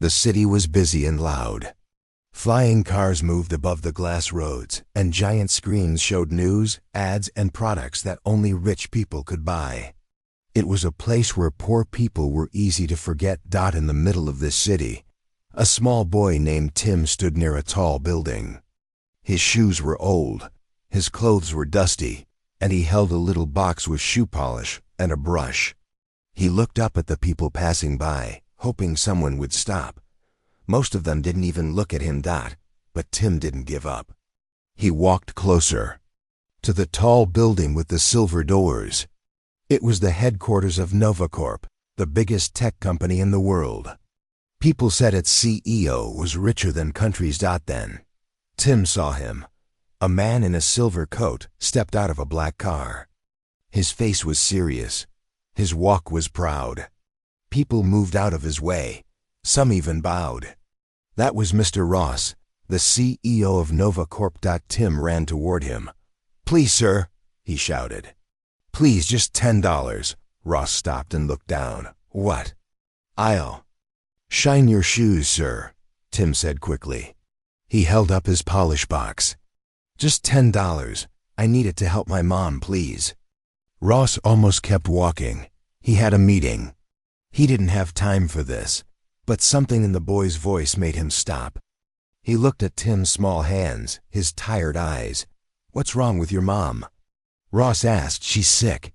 The city was busy and loud. Flying cars moved above the glass roads, and giant screens showed news, ads, and products that only rich people could buy. It was a place where poor people were easy to forget. In the middle of this city, a small boy named Tim stood near a tall building. His shoes were old, his clothes were dusty, and he held a little box with shoe polish and a brush. He looked up at the people passing by, hoping someone would stop. Most of them didn't even look at him. But Tim didn't give up. He walked closer to the tall building with the silver doors. It was the headquarters of NovaCorp, the biggest tech company in the world. People said its CEO was richer than countries. Then Tim saw him. A man in a silver coat stepped out of a black car. His face was serious. His walk was proud. People moved out of his way. Some even bowed. That was Mr. Ross, the CEO of NovaCorp. Tim ran toward him. "Please, sir," he shouted. "Please, just $10. Ross stopped and looked down. "What?" "I'll shine your shoes, sir," Tim said quickly. He held up his polish box. "Just $10. I need it to help my mom, please." Ross almost kept walking. He had a meeting. He didn't have time for this. But something in the boy's voice made him stop. He looked at Tim's small hands, his tired eyes. "What's wrong with your mom?" Ross asked. "She's sick."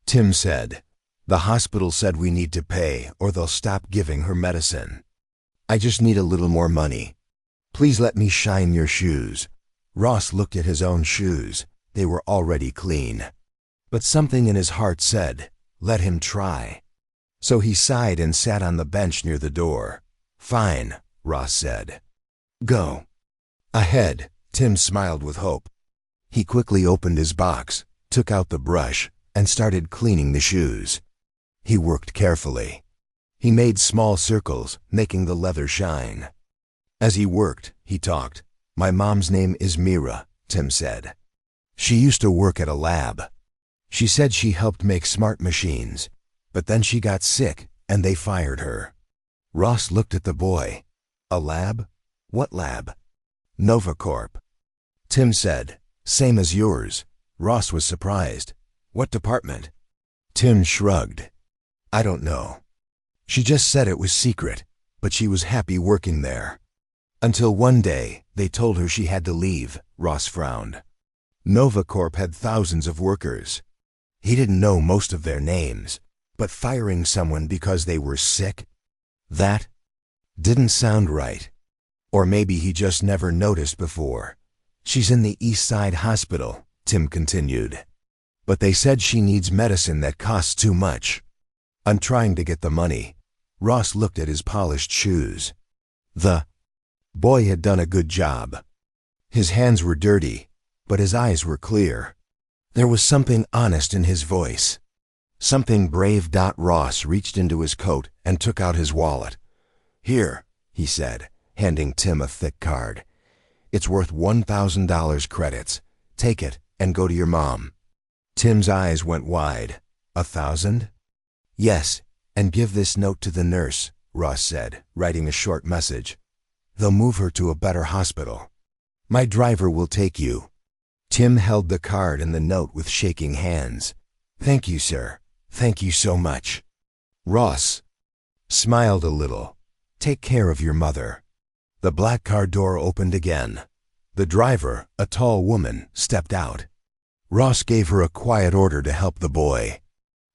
Tim said, "The hospital said we need to pay or they'll stop giving her medicine. I just need a little more money. Please let me shine your shoes." Ross looked at his own shoes. They were already clean. But something in his heart said, "Let him try." So he sighed and sat on the bench near the door. "Fine," Ross said. "Go ahead." Tim smiled with hope. He quickly opened his box, took out the brush, and started cleaning the shoes. He worked carefully. He made small circles, making the leather shine. As he worked, he talked. "My mom's name is Mira," Tim said. "She used to work at a lab. She said she helped make smart machines. But then she got sick, and they fired her." Ross looked at the boy. "A lab? What lab?" "NovaCorp." Tim said, "Same as yours." Ross was surprised. "What department?" Tim shrugged. "I don't know. She just said it was secret, but she was happy working there. Until one day, they told her she had to leave." Ross frowned. NovaCorp had thousands of workers. He didn't know most of their names. But firing someone because they were sick? That didn't sound right. Or maybe he just never noticed before. "She's in the East Side Hospital," Tim continued. "But they said she needs medicine that costs too much." "I'm trying to get the money." Ross looked at his polished shoes. The boy had done a good job. His hands were dirty, but his eyes were clear. There was something honest in his voice. Something brave. Ross reached into his coat and took out his wallet. "Here," he said, handing Tim a thick card. "It's worth $1,000 credits. Take it and go to your mom." Tim's eyes went wide. "1,000?" "Yes, and give this note to the nurse," Ross said, writing a short message. "They'll move her to a better hospital. My driver will take you." Tim held the card and the note with shaking hands. "Thank you, sir. Thank you so much." Ross smiled a little. "Take care of your mother." The black car door opened again. The driver, a tall woman, stepped out. Ross gave her a quiet order to help the boy.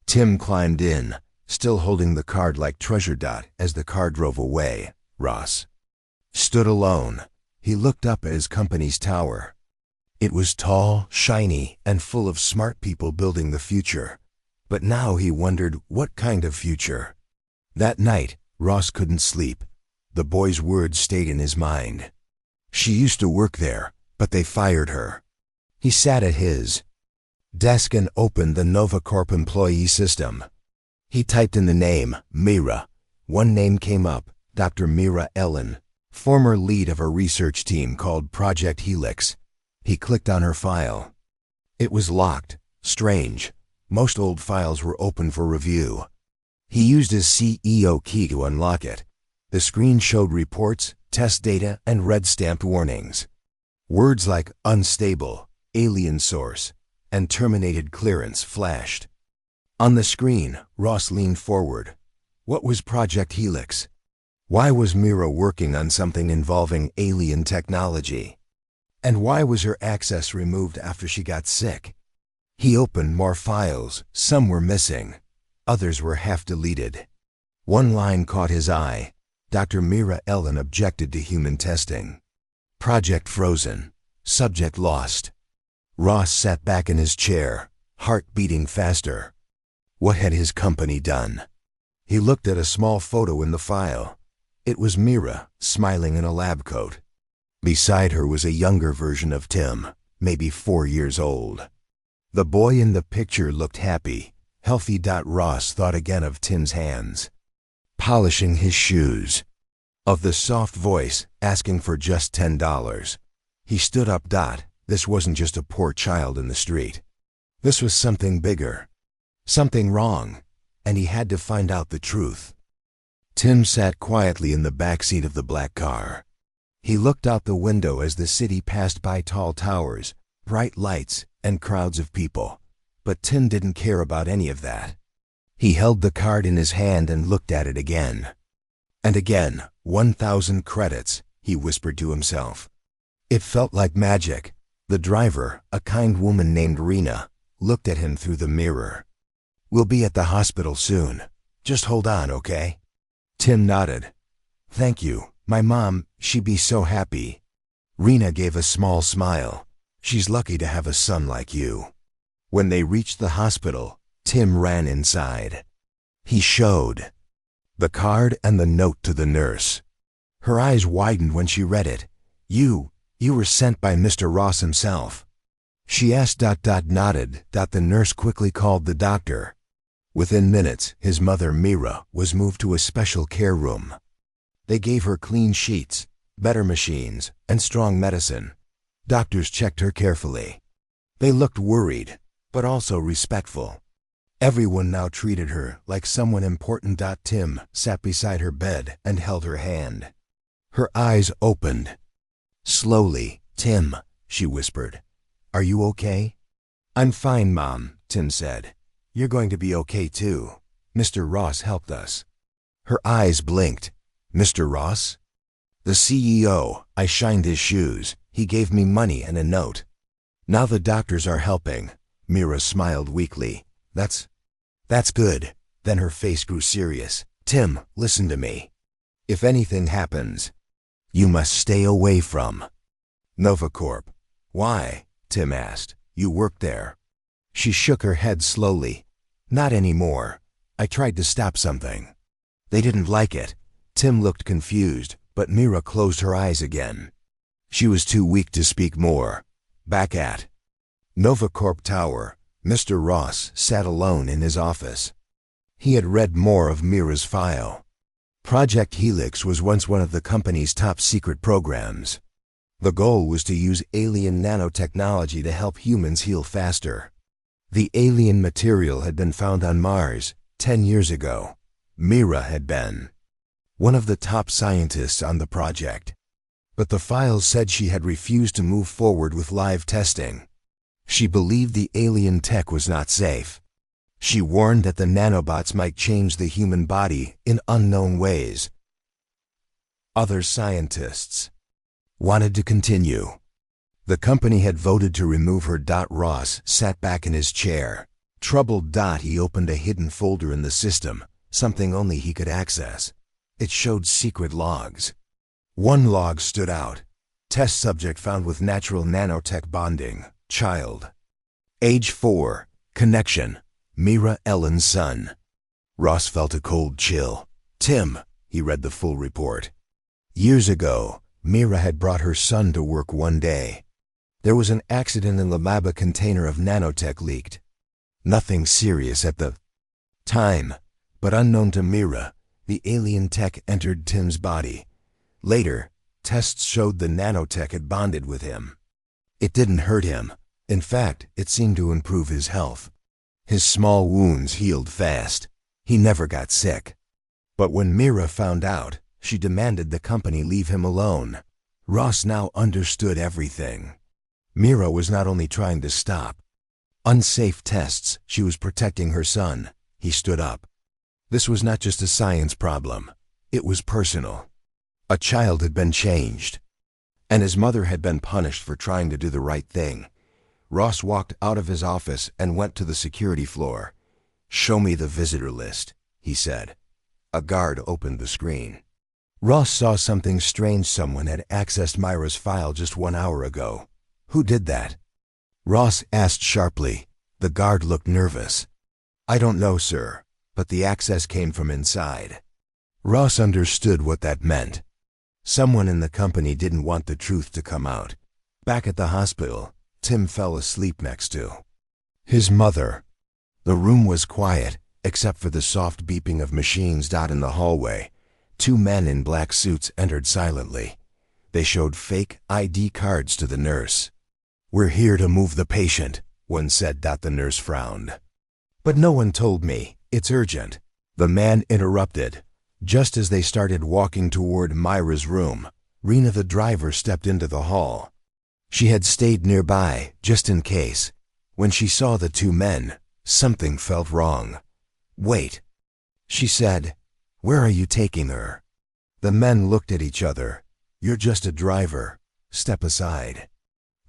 Tim climbed in, still holding the card like treasure. As the car drove away, Ross stood alone. He looked up at his company's tower. It was tall, shiny, and full of smart people building the future. But now he wondered what kind of future. That night, Ross couldn't sleep. The boy's words stayed in his mind. "She used to work there, but they fired her." He sat at his desk and opened the NovaCorp employee system. He typed in the name, Mira. One name came up, Dr. Mira Ellen, former lead of a research team called Project Helix. He clicked on her file. It was locked. Strange. Most old files were open for review. He used his CEO key to unlock it. The screen showed reports, test data, and red-stamped warnings. Words like unstable, alien source, and terminated clearance flashed. On the screen, Ross leaned forward. What was Project Helix? Why was Mira working on something involving alien technology? And why was her access removed after she got sick? He opened more files. Some were missing. Others were half deleted. One line caught his eye. Dr. Mira Ellen objected to human testing. Project frozen. Subject lost. Ross sat back in his chair, heart beating faster. What had his company done? He looked at a small photo in the file. It was Mira, smiling in a lab coat. Beside her was a younger version of Tim, maybe 4 years old. The boy in the picture looked happy, healthy. Ross thought again of Tim's hands, polishing his shoes, of the soft voice asking for just $10. He stood up. This wasn't just a poor child in the street. This was something bigger, something wrong, and he had to find out the truth. Tim sat quietly in the back seat of the black car. He looked out the window as the city passed by tall towers, bright lights, and crowds of people. But Tim didn't care about any of that. He held the card in his hand and looked at it again. And again, 1,000 credits, he whispered to himself. It felt like magic. The driver, a kind woman named Rena, looked at him through the mirror. We'll be at the hospital soon. Just hold on, okay? Tim nodded. Thank you. My mom, she'd be so happy. Rena gave a small smile. She's lucky to have a son like you. When they reached the hospital, Tim ran inside. He showed the card and the note to the nurse. Her eyes widened when she read it. You were sent by Mr. Ross himself. She asked. Nodded. The nurse quickly called the doctor. Within minutes, his mother Mira was moved to a special care room. They gave her clean sheets, better machines, and strong medicine. Doctors checked her carefully. They looked worried, but also respectful. Everyone now treated her like someone important. Tim sat beside her bed and held her hand. Her eyes opened. Slowly. Tim, she whispered. Are you okay? I'm fine, Mom, Tim said. You're going to be okay too. Mr. Ross helped us. Her eyes blinked. Mr. Ross? The CEO. I shined his shoes. He gave me money and a note. Now the doctors are helping. Mira smiled weakly. That's good. Then her face grew serious. Tim, listen to me. If anything happens, you must stay away from NovaCorp. Why? Tim asked. You worked there. She shook her head slowly. Not anymore. I tried to stop something. They didn't like it. Tim looked confused, but Mira closed her eyes again. She was too weak to speak more. Back at NovaCorp Tower, Mr. Ross sat alone in his office. He had read more of Mira's file. Project Helix was once one of the company's top secret programs. The goal was to use alien nanotechnology to help humans heal faster. The alien material had been found on Mars 10 years ago. Mira had been one of the top scientists on the project. But the files said she had refused to move forward with live testing. She believed the alien tech was not safe. She warned that the nanobots might change the human body in unknown ways. Other scientists wanted to continue. The company had voted to remove her. Ross sat back in his chair. Troubled. He opened a hidden folder in the system, something only he could access. It showed secret logs. One log stood out. Test subject found with natural nanotech bonding. Child. Age 4. Connection. Mira Ellen's son. Ross felt a cold chill. Tim, he read the full report. Years ago, Mira had brought her son to work one day. There was an accident in the lab. A container of nanotech leaked. Nothing serious at the time, but unknown to Mira, the alien tech entered Tim's body. Later, tests showed the nanotech had bonded with him. It didn't hurt him. In fact, it seemed to improve his health. His small wounds healed fast. He never got sick. But when Mira found out, She demanded the company leave him alone. Ross now understood everything. Mira was not only trying to stop unsafe tests, she was protecting her son. He stood up. This was not just a science problem. It was personal. A child had been changed, and his mother had been punished for trying to do the right thing. Ross walked out of his office and went to the security floor. "Show me the visitor list," he said. A guard opened the screen. Ross saw something strange. Someone had accessed Myra's file just 1 hour ago. Who did that? Ross asked sharply. The guard looked nervous. "I don't know, sir, but the access came from inside." Ross understood what that meant. Someone in the company didn't want the truth to come out. Back at the hospital, Tim fell asleep next to his mother. The room was quiet, except for the soft beeping of machines. In the hallway, 2 men in black suits entered silently. They showed fake ID cards to the nurse. "We're here to move the patient," one said. The nurse frowned. "But no one told me. It's urgent," the man interrupted. Just as they started walking toward Myra's room, Rena, the driver, stepped into the hall. She had stayed nearby, just in case. When she saw the 2 men, something felt wrong. "Wait," she said. "Where are you taking her?" The men looked at each other. "You're just a driver. Step aside."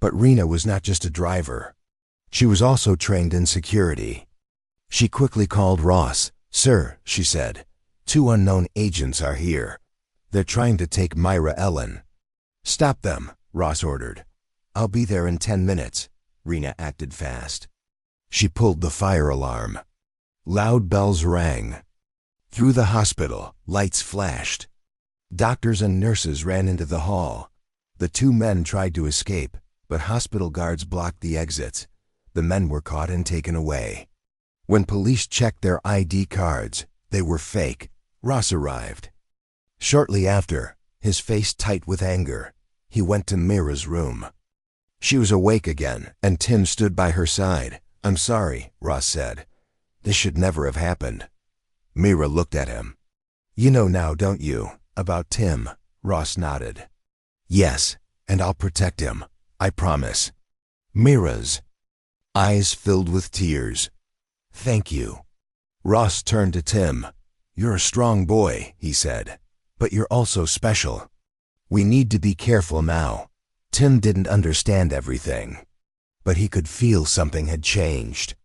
But Rena was not just a driver. She was also trained in security. She quickly called Ross. "Sir," she said, "2 unknown agents are here. They're trying to take Myra Ellen." "Stop them," Ross ordered. "I'll be there in 10 minutes. Rena acted fast. She pulled the fire alarm. Loud bells rang. Through the hospital, lights flashed. Doctors and nurses ran into the hall. The 2 men tried to escape, but hospital guards blocked the exits. The men were caught and taken away. When police checked their ID cards, they were fake. Ross arrived. Shortly after, his face tight with anger, he went to Mira's room. She was awake again, and Tim stood by her side. "I'm sorry," Ross said. "This should never have happened." Mira looked at him. "You know now, don't you, about Tim?" Ross nodded. "Yes, and I'll protect him. I promise." Mira's eyes filled with tears. "Thank you." Ross turned to Tim. "You're a strong boy," he said, "but you're also special. We need to be careful now." Tim didn't understand everything, but he could feel something had changed.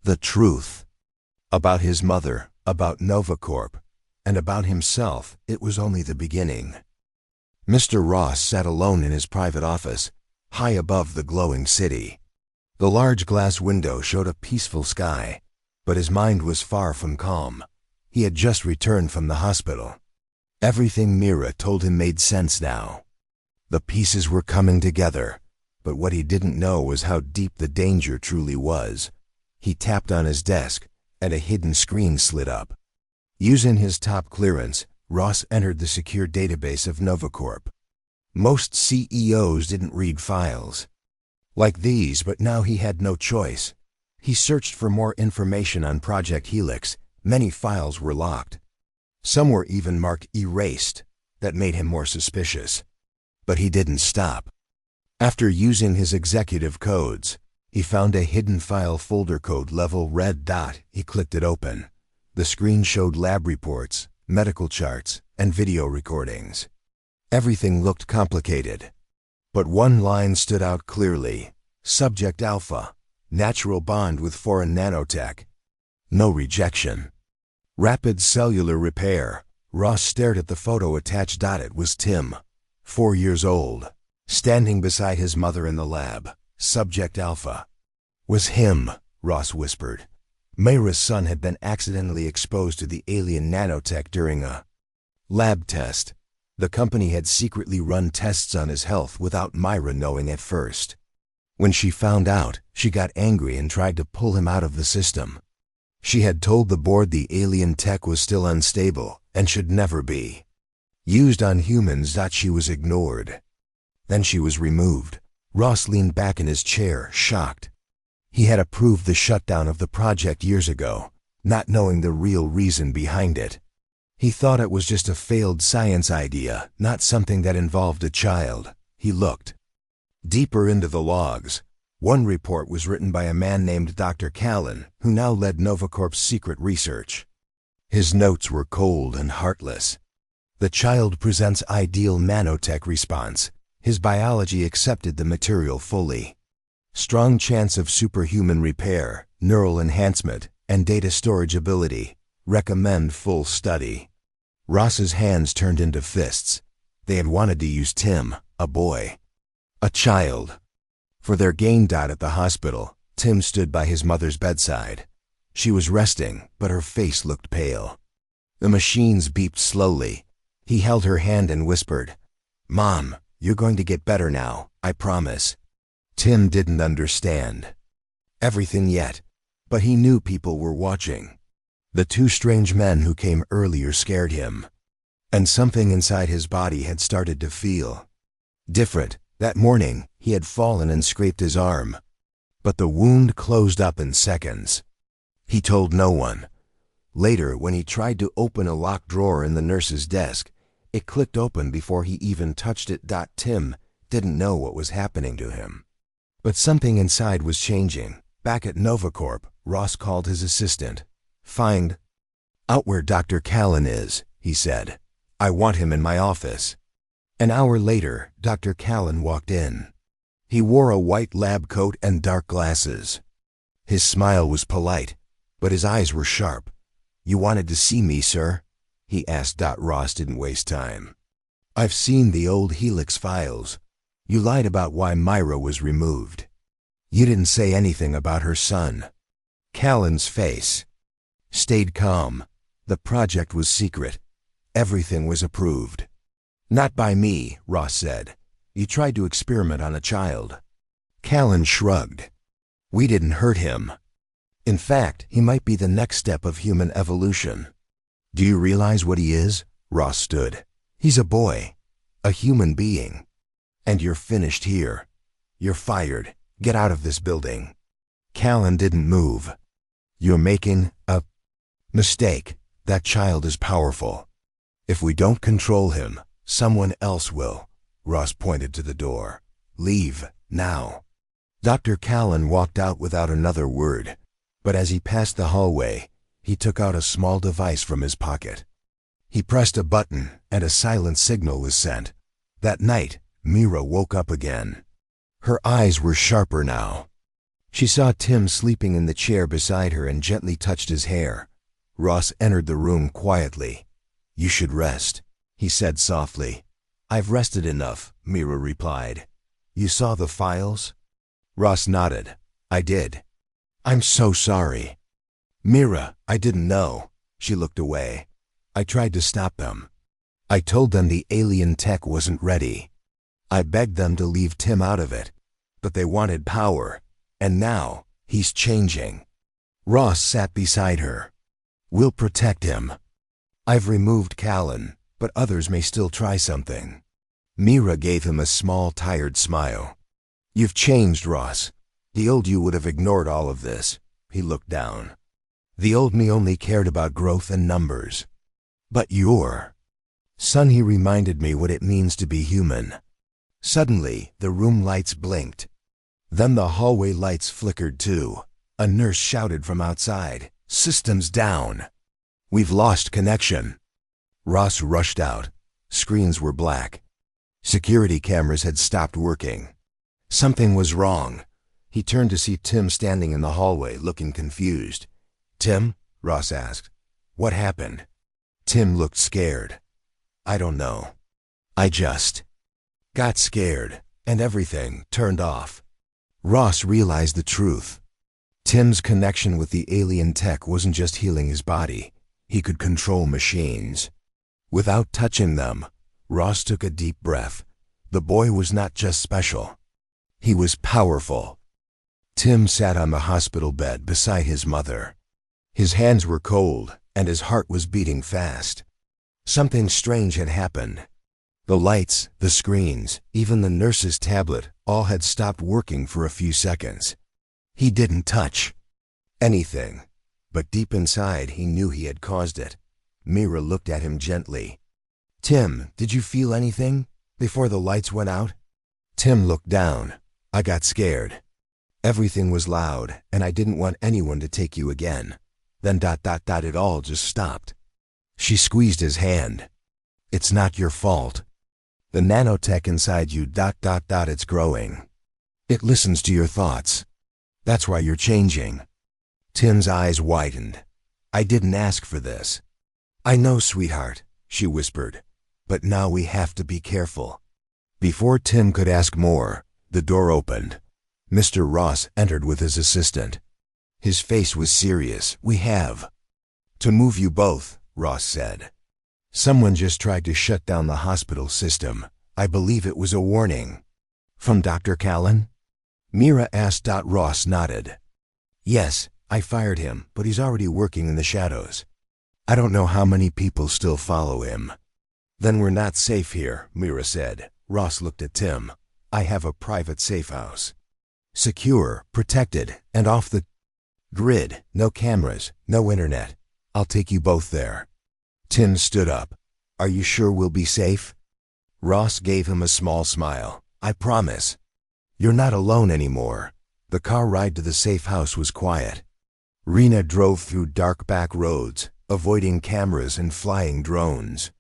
The truth. About his mother, about NovaCorp, and about himself. It was only the beginning. Mr. Ross sat alone in his private office, high above the glowing city. The large glass window showed a peaceful sky, but his mind was far from calm. He had just returned from the hospital. Everything Mira told him made sense now. The pieces were coming together, but what he didn't know was how deep the danger truly was. He tapped on his desk, and a hidden screen slid up. Using his top clearance, Ross entered the secure database of NovaCorp. Most CEOs didn't read files like these, but now he had no choice. He searched for more information on Project Helix. Many files were locked. Some were even marked erased. That made him more suspicious. But he didn't stop. After using his executive codes, he found a hidden file folder code level red dot. He clicked it open. The screen showed lab reports, medical charts, and video recordings. Everything looked complicated, but one line stood out clearly. Subject Alpha, natural bond with foreign nanotech. No rejection. Rapid cellular repair. Ross stared at the photo attached. It was Tim, 4 years old, standing beside his mother in the lab. Subject Alpha. Was him, Ross whispered. Myra's son had been accidentally exposed to the alien nanotech during a lab test. The company had secretly run tests on his health without Myra knowing at first. When she found out, she got angry and tried to pull him out of the system. She had told the board the alien tech was still unstable and should never be used on humans. She was ignored. Then she was removed. Ross leaned back in his chair, shocked. He had approved the shutdown of the project years ago, not knowing the real reason behind it. He thought it was just a failed science idea, not something that involved a child. He looked deeper into the logs. One report was written by a man named Dr. Callan, who now led Novacorp's secret research. His notes were cold and heartless. The child presents ideal nanotech response. His biology accepted the material fully. Strong chance of superhuman repair, neural enhancement, and data storage ability. Recommend full study. Ross's hands turned into fists. They had wanted to use Tim, a boy, a child. For their gain. At the hospital, Tim stood by his mother's bedside. She was resting, but her face looked pale. The machines beeped slowly. He held her hand and whispered, "Mom, you're going to get better now, I promise." Tim didn't understand everything yet, but he knew people were watching. The two strange men who came earlier scared him, and something inside his body had started to feel different. That morning, he had fallen and scraped his arm, but the wound closed up in seconds. He told no one. Later, when he tried to open a locked drawer in the nurse's desk, it clicked open before he even touched it. Tim didn't know what was happening to him, but something inside was changing. Back at Novacorp, Ross called his assistant. "Find out where Dr. Callan is," he said. "I want him in my office." An hour later, Dr. Callan walked in. He wore a white lab coat and dark glasses. His smile was polite, but his eyes were sharp. "You wanted to see me, sir?" he asked. Ross didn't waste time. "I've seen the old Helix files. You lied about why Myra was removed. You didn't say anything about her son." Callan's face stayed calm. The project was secret. Everything was approved. "Not by me," Ross said. "You tried to experiment on a child." Callan shrugged. "We didn't hurt him. In fact, he might be the next step of human evolution." "Do you realize what he is?" Ross stood. "He's a boy, a human being. And you're finished here. You're fired. Get out of this building." Callan didn't move. "You're making a mistake. That child is powerful. If we don't control him, someone else will." Ross pointed to the door. "Leave, now." Dr. Callan walked out without another word, but as he passed the hallway, he took out a small device from his pocket. He pressed a button, and a silent signal was sent. That night, Myra woke up again. Her eyes were sharper now. She saw Tim sleeping in the chair beside her and gently touched his hair. Ross entered the room quietly. "You should rest," he said softly. "I've rested enough," Myra replied. "You saw the files?" Ross nodded. "I did." "I'm so sorry." "Myra, I didn't know." She looked away. "I tried to stop them. I told them the alien tech wasn't ready. I begged them to leave Tim out of it, but they wanted power, and now he's changing." Ross sat beside her. "We'll protect him. I've removed Callan, but others may still try something." Myra gave him a small, tired smile. "You've changed, Ross. The old you would have ignored all of this." He looked down. "The old me only cared about growth and numbers. But you're son." He reminded me what it means to be human. Suddenly, the room lights blinked. Then the hallway lights flickered too. A nurse shouted from outside, "Systems down. We've lost connection." Ross rushed out. Screens were black. Security cameras had stopped working. Something was wrong. He turned to see Tim standing in the hallway, looking confused. "Tim?" Ross asked. "What happened?" Tim looked scared. "I don't know. I just got scared, and everything turned off." Ross realized the truth. Tim's connection with the alien tech wasn't just healing his body. He could control machines. Without touching them, Ross took a deep breath. The boy was not just special. He was powerful. Tim sat on the hospital bed beside his mother. His hands were cold, and his heart was beating fast. Something strange had happened. The lights, the screens, even the nurse's tablet, all had stopped working for a few seconds. He didn't touch anything, but deep inside he knew he had caused it. Mira looked at him gently. "Tim, did you feel anything before the lights went out?" Tim looked down. "I got scared. Everything was loud, and I didn't want anyone to take you again. Then ... it all just stopped." She squeezed his hand. "It's not your fault. The nanotech inside you ... it's growing. It listens to your thoughts. That's why you're changing." Tim's eyes widened. "I didn't ask for this." "I know, sweetheart," she whispered, "but now we have to be careful." Before Tim could ask more, the door opened. Mr. Ross entered with his assistant. His face was serious. "We have to move you both," Ross said. "Someone just tried to shut down the hospital system. I believe it was a warning." "From Dr. Callan?" Mira asked. Ross nodded. "Yes, I fired him, but he's already working in the shadows. I don't know how many people still follow him." "Then we're not safe here," Mira said. Ross looked at Tim. "I have a private safe house. Secure, protected, and off the grid. No cameras, no internet. I'll take you both there." Tim stood up. "Are you sure we'll be safe?" Ross gave him a small smile. "I promise. You're not alone anymore." The car ride to the safe house was quiet. Rena drove through dark back roads, avoiding cameras and flying drones.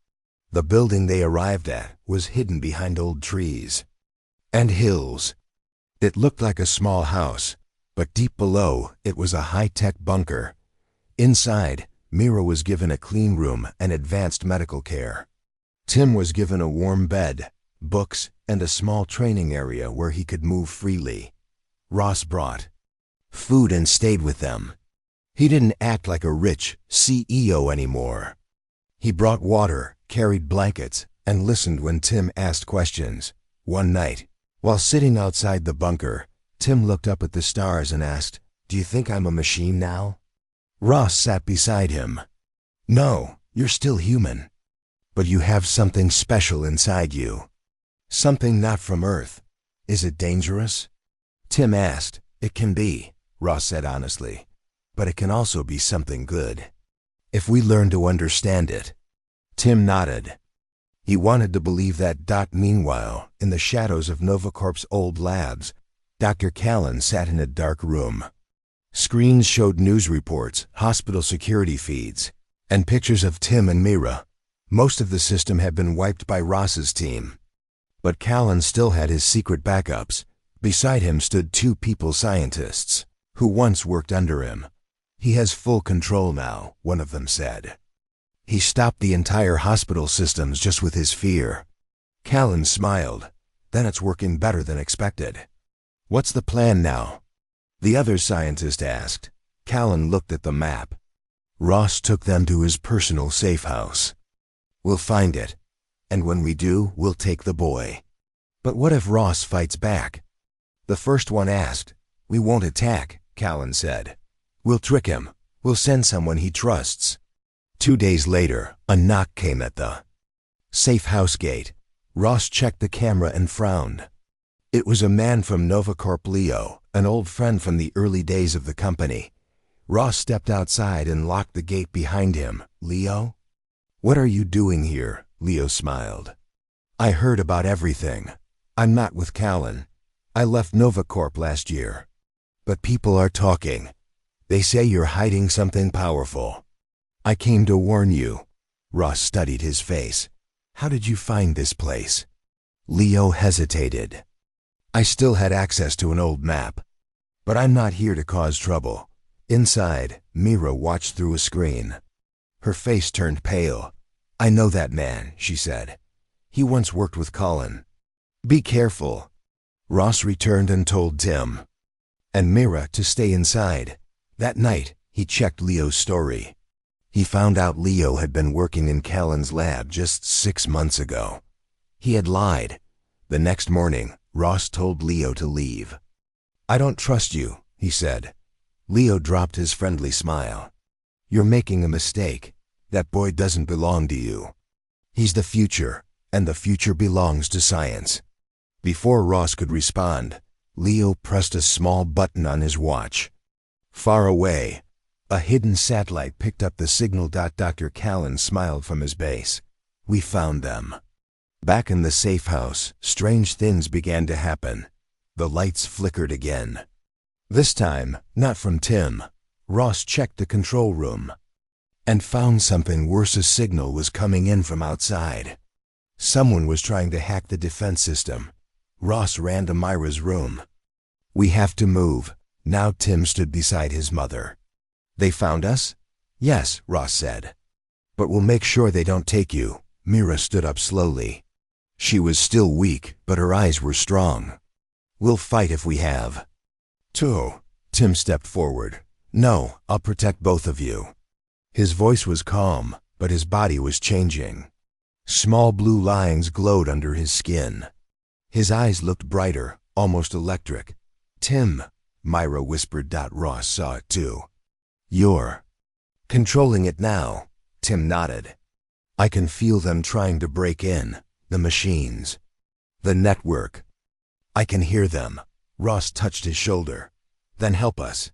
The building they arrived at was hidden behind old trees and hills. It looked like a small house, but deep below it was a high-tech bunker. Inside, Mira was given a clean room and advanced medical care. Tim was given a warm bed, books, and a small training area where he could move freely. Ross brought food and stayed with them. He didn't act like a rich CEO anymore. He brought water, carried blankets, and listened when Tim asked questions. One night, while sitting outside the bunker, Tim looked up at the stars and asked, "Do you think I'm a machine now?" Ross sat beside him. "No, you're still human. But you have something special inside you. Something not from Earth. Is it dangerous?" Tim asked. "It can be," Ross said honestly. "But it can also be something good, if we learn to understand it." Tim nodded. He wanted to believe that. Meanwhile, in the shadows of NovaCorp's old labs, Dr. Callan sat in a dark room. Screens showed news reports, hospital security feeds, and pictures of Tim and Mira. Most of the system had been wiped by Ross's team. But Callan still had his secret backups. Beside him stood two people scientists, who once worked under him. "He has full control now," one of them said. "He stopped the entire hospital systems just with his fear." Callan smiled. "Then it's working better than expected." "What's the plan now?" the other scientist asked. Callan looked at the map. "Ross took them to his personal safe house. We'll find it, and when we do, we'll take the boy." "But what if Ross fights back?" the first one asked. "We won't attack," Callan said. "We'll trick him. We'll send someone he trusts." 2 days later, a knock came at the safe house gate. Ross checked the camera and frowned. It was a man from NovaCorp, Leo, an old friend from the early days of the company. Ross stepped outside and locked the gate behind him. "Leo?" "What are you doing here?" Leo smiled. "I heard about everything. I'm not with Callan. I left NovaCorp last year. But people are talking. They say you're hiding something powerful. I came to warn you." Ross studied his face. "How did you find this place?" Leo hesitated. "I still had access to an old map. But I'm not here to cause trouble." Inside, Mira watched through a screen. Her face turned pale. "I know that man," she said. "He once worked with Colin. Be careful." Ross returned and told Tim and Mira to stay inside. That night, he checked Leo's story. He found out Leo had been working in Callan's lab just 6 months ago. He had lied. The next morning, Ross told Leo to leave. "I don't trust you," he said. Leo dropped his friendly smile. "You're making a mistake. That boy doesn't belong to you. He's the future, and the future belongs to science." Before Ross could respond, Leo pressed a small button on his watch. Far away, A hidden satellite picked up the signal. Dr. Callan smiled from his base. We found them. Back in the safe house, strange things began to happen. The lights flickered again. This time, not from Tim. Ross checked the control room and found something worse. A signal was coming in from outside. Someone was trying to hack the defense system. Ross ran to Myra's room. We have to move. Now Tim stood beside his mother. They found us? Yes, Ross said. But we'll make sure they don't take you. Myra stood up slowly. She was still weak, but her eyes were strong. We'll fight if we have to. Tim stepped forward. No, I'll protect both of you. His voice was calm, but his body was changing. Small blue lines glowed under his skin. His eyes looked brighter, almost electric. Tim, Myra whispered. Ross saw it too. You're controlling it now. Tim nodded. I can feel them trying to break in. The machines. The network. I can hear them. Ross touched his shoulder. Then help us.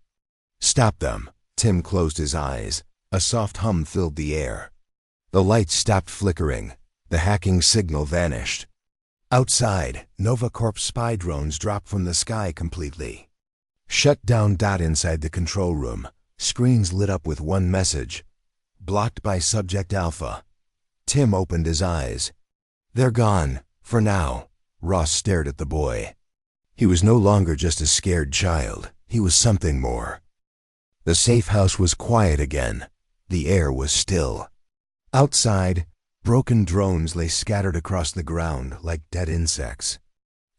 Stop them. Tim closed his eyes. A soft hum filled the air. The lights stopped flickering. The hacking signal vanished. Outside, NovaCorp spy drones dropped from the sky completely. Shut down. Inside the control room, screens lit up with one message. Blocked by Subject Alpha. Tim opened his eyes. They're gone, for now. Ross stared at the boy. He was no longer just a scared child. He was something more. The safe house was quiet again. The air was still. Outside, broken drones lay scattered across the ground like dead insects.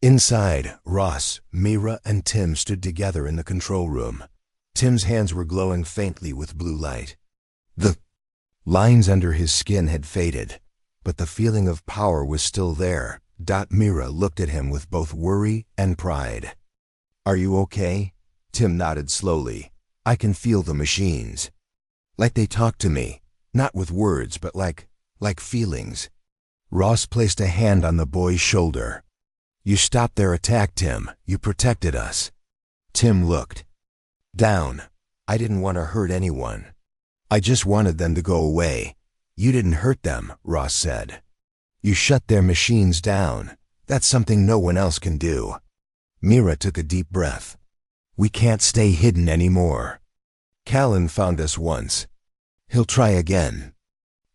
Inside, Ross, Myra, and Tim stood together in the control room. Tim's hands were glowing faintly with blue light. The lines under his skin had faded, but the feeling of power was still there. Myra looked at him with both worry and pride. Are you okay? Tim nodded slowly. I can feel the machines. Like they talk to me, not with words, but like feelings. Ross placed a hand on the boy's shoulder. You stopped their attack, Tim. You protected us. Tim looked down. I didn't want to hurt anyone. I just wanted them to go away. You didn't hurt them, Ross said. You shut their machines down. That's something no one else can do. Myra took a deep breath. We can't stay hidden anymore. Callan found us once. He'll try again.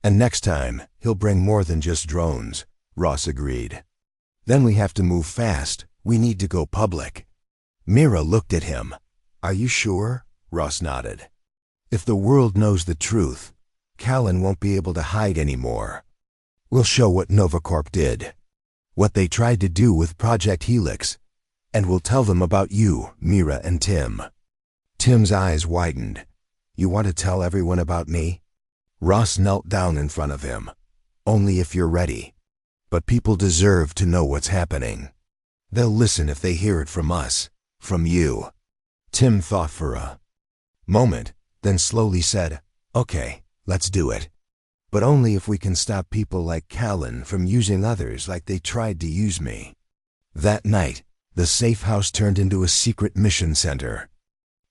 And next time, he'll bring more than just drones, Ross agreed. Then we have to move fast. We need to go public. Myra looked at him. Are you sure? Ross nodded. If the world knows the truth, Callan won't be able to hide anymore. We'll show what NovaCorp did, what they tried to do with Project Helix, and we'll tell them about you, Myra and Tim. Tim's eyes widened. You want to tell everyone about me? Ross knelt down in front of him. Only if you're ready. But people deserve to know what's happening. They'll listen if they hear it from us, from you. Tim thought for a moment, then slowly said, Okay, let's do it. But only if we can stop people like Callan from using others like they tried to use me. That night, the safe house turned into a secret mission center.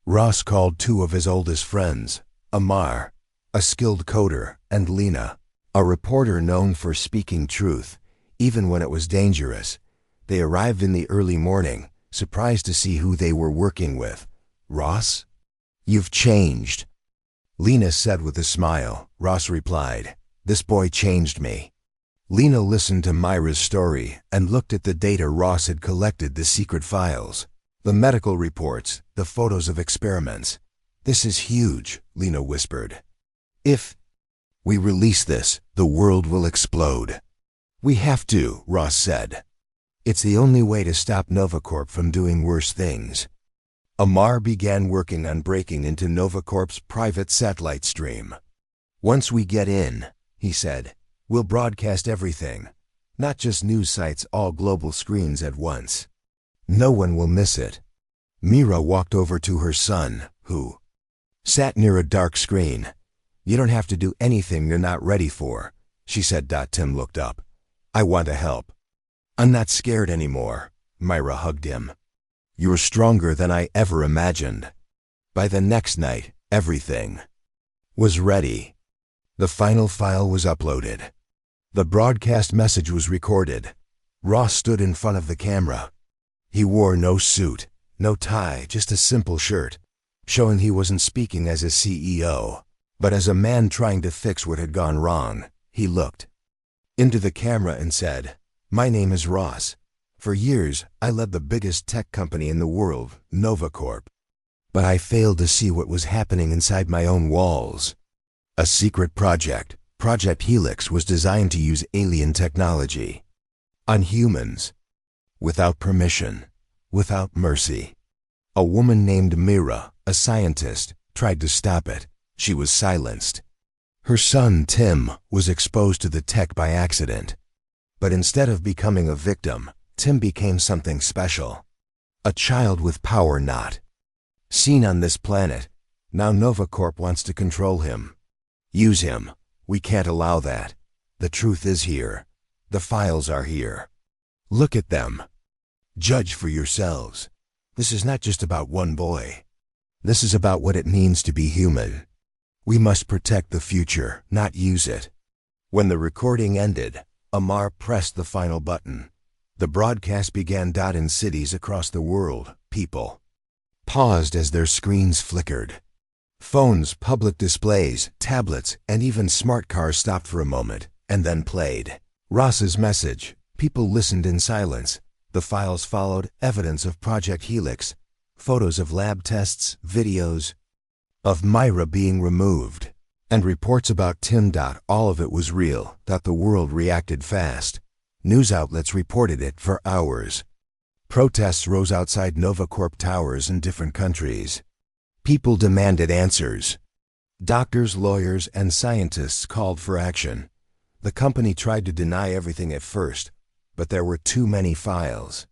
Ross called two of his oldest friends, Amar, a skilled coder, and Lena, a reporter known for speaking truth, even when it was dangerous. They arrived in the early morning, surprised to see who they were working with. Ross? You've changed. Lena said with a smile. Ross replied, This boy changed me. Lena listened to Myra's story and looked at the data Ross had collected, the secret files, the medical reports, the photos of experiments. This is huge, Lena whispered. If we release this, the world will explode. We have to, Ross said. It's the only way to stop NovaCorp from doing worse things. Amar began working on breaking into NovaCorp's private satellite stream. Once we get in, he said, we'll broadcast everything, not just news sites, all global screens at once. No one will miss it. Myra walked over to her son, who sat near a dark screen. You don't have to do anything you're not ready for, she said. Tim looked up. I want to help. I'm not scared anymore. Myra hugged him. You're stronger than I ever imagined. By the next night, Everything was ready. The final file was uploaded. The broadcast message was recorded. Ross stood in front of the camera. He wore no suit, no tie, just a simple shirt, showing he wasn't speaking as a CEO, but as a man trying to fix what had gone wrong. He looked into the camera and said, "My name is Ross. For years, I led the biggest tech company in the world, NovaCorp. But I failed to see what was happening inside my own walls. A secret project, Project Helix, was designed to use alien technology on humans, without permission, without mercy. A woman named Mira, a scientist, tried to stop it. She was silenced. Her son, Tim, was exposed to the tech by accident. But instead of becoming a victim, Tim became something special. A child with power not seen on this planet. Now NovaCorp wants to control him. Use him. We can't allow that. The truth is here. The files are here. Look at them. Judge for yourselves. This is not just about one boy. This is about what it means to be human. We must protect the future, not use it." When the recording ended, Amar pressed the final button. The broadcast began. In cities across the world, people paused as their screens flickered. Phones, public displays, tablets, and even smart cars stopped for a moment, and then played Ross's message. People listened in silence. The files followed, evidence of Project Helix, photos of lab tests, videos of Myra being removed, and reports about Tim. All of it was real. The world reacted fast. News outlets reported it for hours. Protests rose outside NovaCorp towers in different countries. People demanded answers. Doctors, lawyers, and scientists called for action. The company tried to deny everything at first, but there were too many files.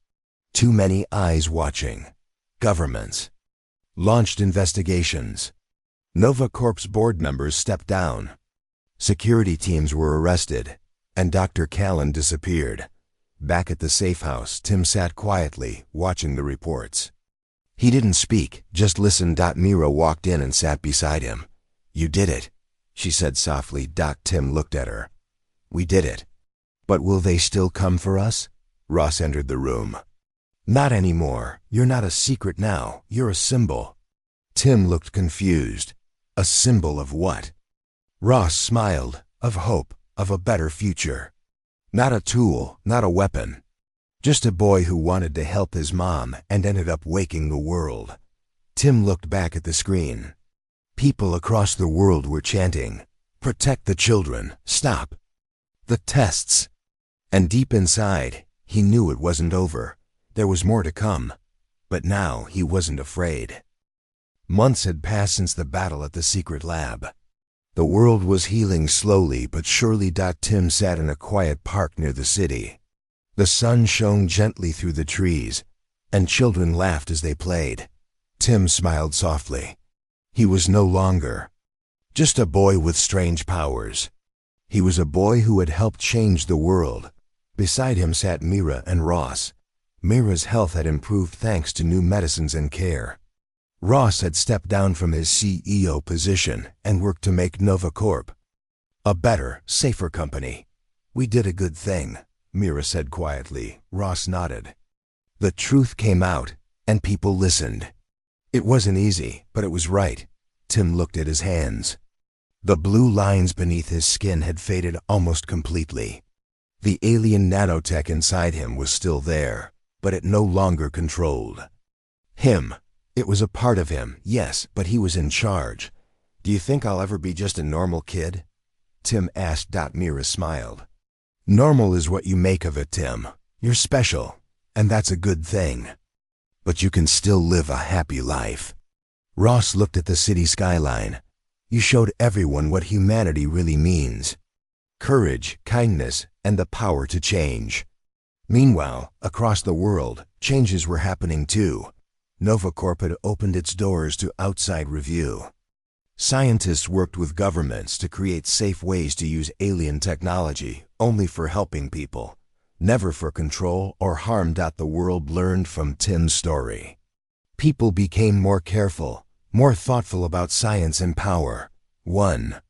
Too many eyes watching. Governments launched investigations. NovaCorp's board members stepped down. Security teams were arrested, and Dr. Callan disappeared. Back at the safe house, Tim sat quietly, watching the reports. He didn't speak, just listened. Mira walked in and sat beside him. "You did it," she said softly. Tim looked at her. "We did it. But will they still come for us?" Ross entered the room. "Not anymore. You're not a secret now. You're a symbol." Tim looked confused. A symbol of what? Ross smiled. Of hope, of a better future. Not a tool, not a weapon. Just a boy who wanted to help his mom and ended up waking the world. Tim looked back at the screen. People across the world were chanting, "Protect the children, stop the tests." And deep inside, he knew it wasn't over. There was more to come. But now he wasn't afraid. Months had passed since the battle at the secret lab. The world was healing slowly but surely. Tim sat in a quiet park near the city. The sun shone gently through the trees, and children laughed as they played. Tim smiled softly. He was no longer just a boy with strange powers. He was a boy who had helped change the world. Beside him sat Mira and Ross. Mira's health had improved thanks to new medicines and care. Ross had stepped down from his CEO position and worked to make NovaCorp a better, safer company. "We did a good thing," Mira said quietly. Ross nodded. The truth came out, and people listened. It wasn't easy, but it was right. Tim looked at his hands. The blue lines beneath his skin had faded almost completely. The alien nanotech inside him was still there, but it no longer controlled him. It was a part of him, yes, but he was in charge. "Do you think I'll ever be just a normal kid?" Tim asked. Mira smiled. "Normal is what you make of it, Tim. You're special, and that's a good thing. But you can still live a happy life." Ross looked at the city skyline. "You showed everyone what humanity really means. Courage, kindness, and the power to change." Meanwhile, across the world, changes were happening too. NovaCorp had opened its doors to outside review. Scientists worked with governments to create safe ways to use alien technology, only for helping people, never for control or harm. The world learned from Tim's story. People became more careful, more thoughtful about science and power. One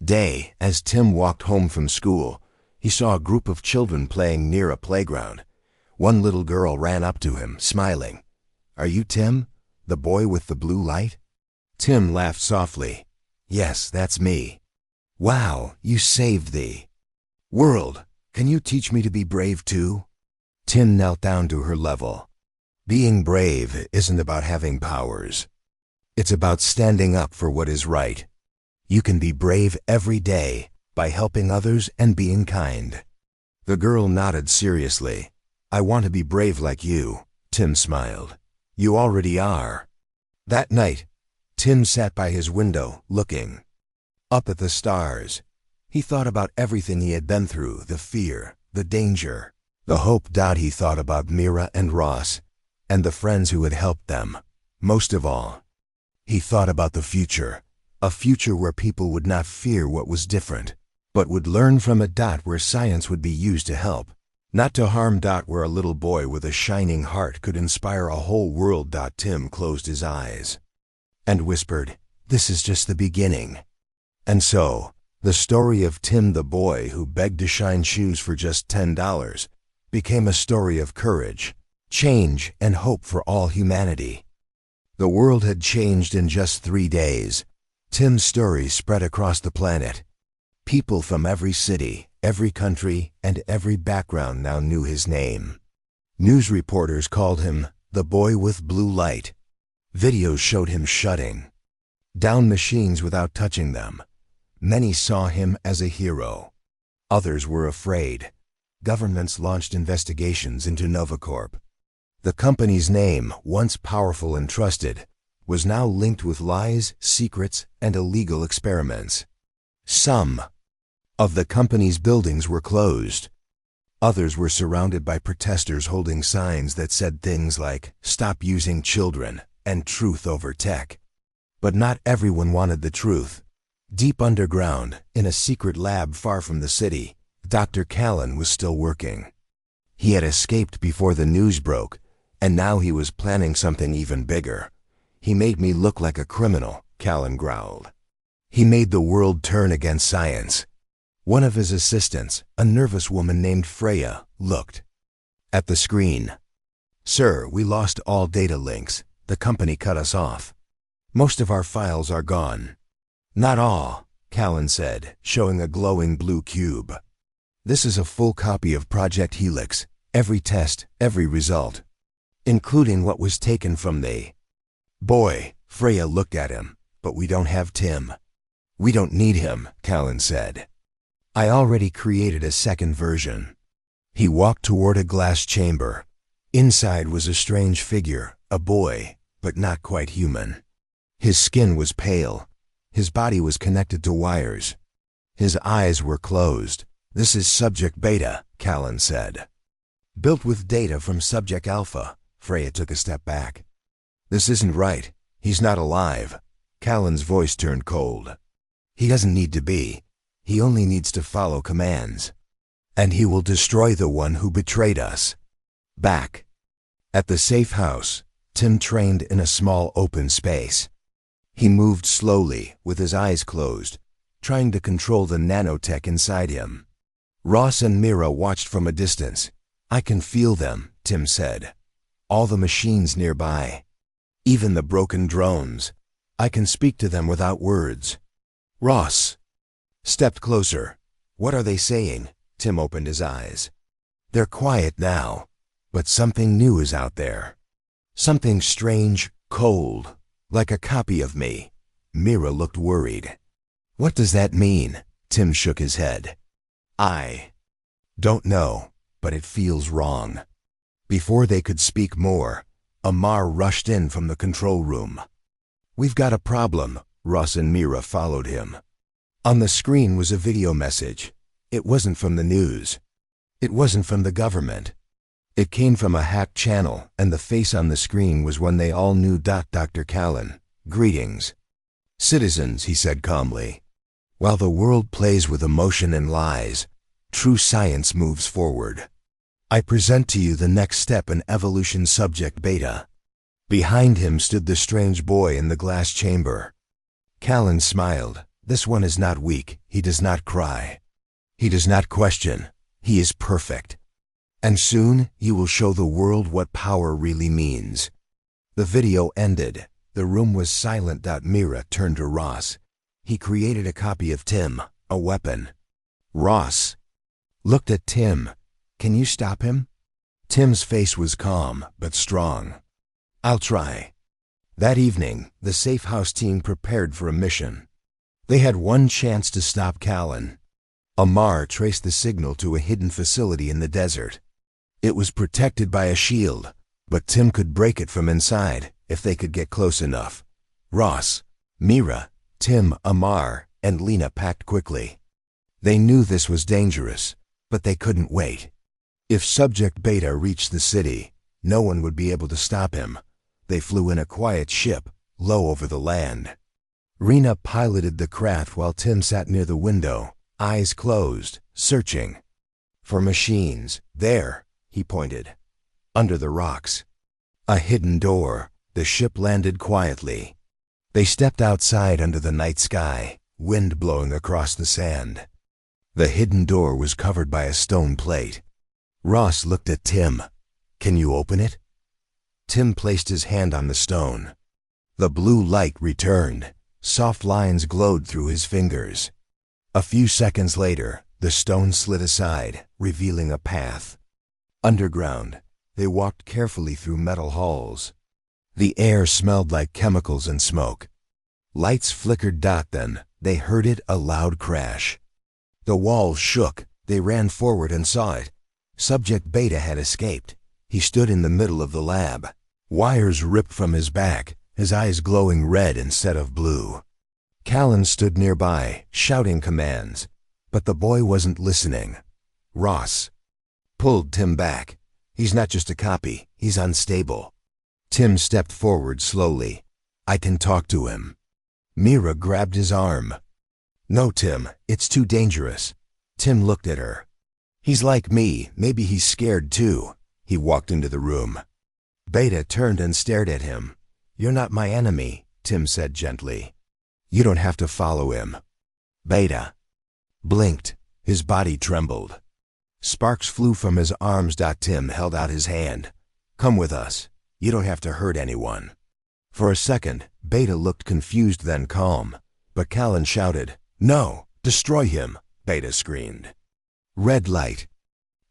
day, as Tim walked home from school, he saw a group of children playing near a playground. One little girl ran up to him, smiling. "Are you Tim, the boy with the blue light?" Tim laughed softly. "Yes, that's me." "Wow, you saved the world. Can you teach me to be brave too?" Tim knelt down to her level. Being brave isn't about having powers. It's about standing up for what is right. You can be brave every day by helping others and being kind. The girl nodded seriously. "I want to be brave like you." Tim smiled. "You already are." That night, Tim sat by his window, looking up at the stars. He thought about everything he had been through, the fear, the danger, the hope. He thought about Mira and Ross, and the friends who had helped them. Most of all, he thought about the future, a future where people would not fear what was different, but would learn from it. Where science would be used to help, not to harm. Where a little boy with a shining heart could inspire a whole world. Tim closed his eyes and whispered, "This is just the beginning." And so, the story of Tim the boy who begged to shine shoes for just $10 became a story of courage, change, and hope for all humanity. The world had changed in just 3 days. Tim's story spread across the planet. People from every city, every country, and every background now knew his name. News reporters called him the boy with blue light. Videos showed him shutting down machines without touching them. Many saw him as a hero. Others were afraid. Governments launched investigations into Novacorp. The company's name, once powerful and trusted, was now linked with lies, secrets, and illegal experiments. Some of the company's buildings were closed. Others were surrounded by protesters holding signs that said things like, "Stop using children," and "Truth over tech." But not everyone wanted the truth. Deep underground, in a secret lab far from the city, Dr. Callan was still working. He had escaped before the news broke, and now he was planning something even bigger. "He made me look like a criminal," Callan growled. "He made the world turn against science." One of his assistants, a nervous woman named Freya, looked at the screen. "Sir, we lost all data links. The company cut us off. Most of our files are gone." "Not all," Callan said, showing a glowing blue cube. "This is a full copy of Project Helix, every test, every result, including what was taken from the boy." Freya looked at him. "But we don't have Tim." "We don't need him," Callan said. "I already created a second version." He walked toward a glass chamber. Inside was a strange figure, a boy, but not quite human. His skin was pale. His body was connected to wires. His eyes were closed. "This is Subject Beta," Callan said. "Built with data from Subject Alpha." Freya took a step back. "This isn't right. He's not alive." Callan's voice turned cold. "He doesn't need to be. He only needs to follow commands. And he will destroy the one who betrayed us." Back at the safe house, Tim trained in a small open space. He moved slowly, with his eyes closed, trying to control the nanotech inside him. Ross and Mira watched from a distance. "I can feel them," Tim said. "All the machines nearby. Even the broken drones. I can speak to them without words." Ross stepped closer. "What are they saying?" Tim opened his eyes. "They're quiet now, but something new is out there. Something strange, cold, like a copy of me." Mira looked worried. "What does that mean?" Tim shook his head. "I don't know, but it feels wrong." Before they could speak more, Amar rushed in from the control room. "We've got a problem." Ross and Mira followed him. On the screen was a video message. It wasn't from the news. It wasn't from the government. It came from a hacked channel, and the face on the screen was one they all knew. "Dr. Callan, greetings. Citizens," he said calmly. "While the world plays with emotion and lies, true science moves forward. I present to you the next step in evolution, Subject Beta. Behind him stood the strange boy in the glass chamber. Callan smiled. This one is not weak. He does not cry. He does not question. He is perfect. And soon he will show the world what power really means. The video ended. The room was silent. Mira turned to Ross. He created a copy of Tim, a weapon. Ross looked at Tim. Can you stop him? Tim's face was calm, but strong. I'll try. That evening, the Safe House team prepared for a mission. They had one chance to stop Callan. Amar traced the signal to a hidden facility in the desert. It was protected by a shield, but Tim could break it from inside if they could get close enough. Ross, Mira, Tim, Amar, and Lena packed quickly. They knew this was dangerous, but they couldn't wait. If Subject Beta reached the city, no one would be able to stop him. They flew in a quiet ship, low over the land. Rena piloted the craft while Tim sat near the window, eyes closed, searching for machines. There, he pointed, under the rocks. A hidden door. The ship landed quietly. They stepped outside under the night sky, wind blowing across the sand. The hidden door was covered by a stone plate. Ross looked at Tim. Can you open it? Tim placed his hand on the stone. The blue light returned. Soft lines glowed through his fingers. A few seconds later, the stone slid aside, revealing a path. Underground, they walked carefully through metal halls. The air smelled like chemicals and smoke. Lights flickered. Then, they heard it, a loud crash. The walls shook. They ran forward and saw it. Subject Beta had escaped. He stood in the middle of the lab. Wires ripped from his back, his eyes glowing red instead of blue. Callan stood nearby, shouting commands, but the boy wasn't listening. Ross pulled Tim back. He's not just a copy, he's unstable. Tim stepped forward slowly. I can talk to him. Mira grabbed his arm. No, Tim, it's too dangerous. Tim looked at her. He's like me, maybe he's scared too. He walked into the room. Beta turned and stared at him. You're not my enemy, Tim said gently. You don't have to follow him. Beta blinked. His body trembled. Sparks flew from his arms. Tim held out his hand. Come with us. You don't have to hurt anyone. For a second, Beta looked confused, then calm. But Callan shouted, No, destroy him, Beta screamed. Red light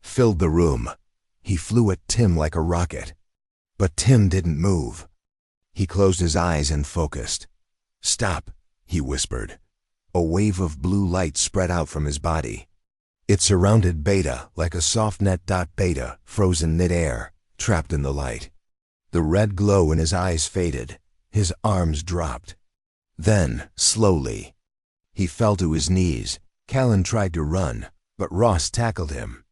filled the room. He flew at Tim like a rocket. But Tim didn't move. He closed his eyes and focused. Stop, he whispered. A wave of blue light spread out from his body. It surrounded Beta like a soft net. Beta froze in midair, trapped in the light. The red glow in his eyes faded. His arms dropped. Then, slowly, he fell to his knees. Callan tried to run, but Ross tackled him.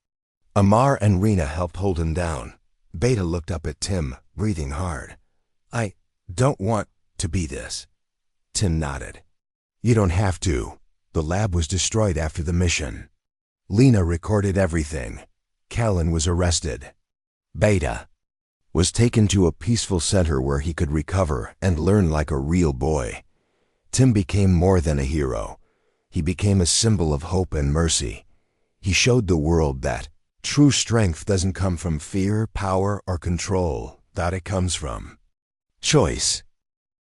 Amar and Rena helped hold him down. Beta looked up at Tim, breathing hard. I don't want to be this. Tim nodded. You don't have to. The lab was destroyed after the mission. Lena recorded everything. Callan was arrested. Beta was taken to a peaceful center where he could recover and learn like a real boy. Tim became more than a hero. He became a symbol of hope and mercy. He showed the world that true strength doesn't come from fear, power, or control, that it comes from choice.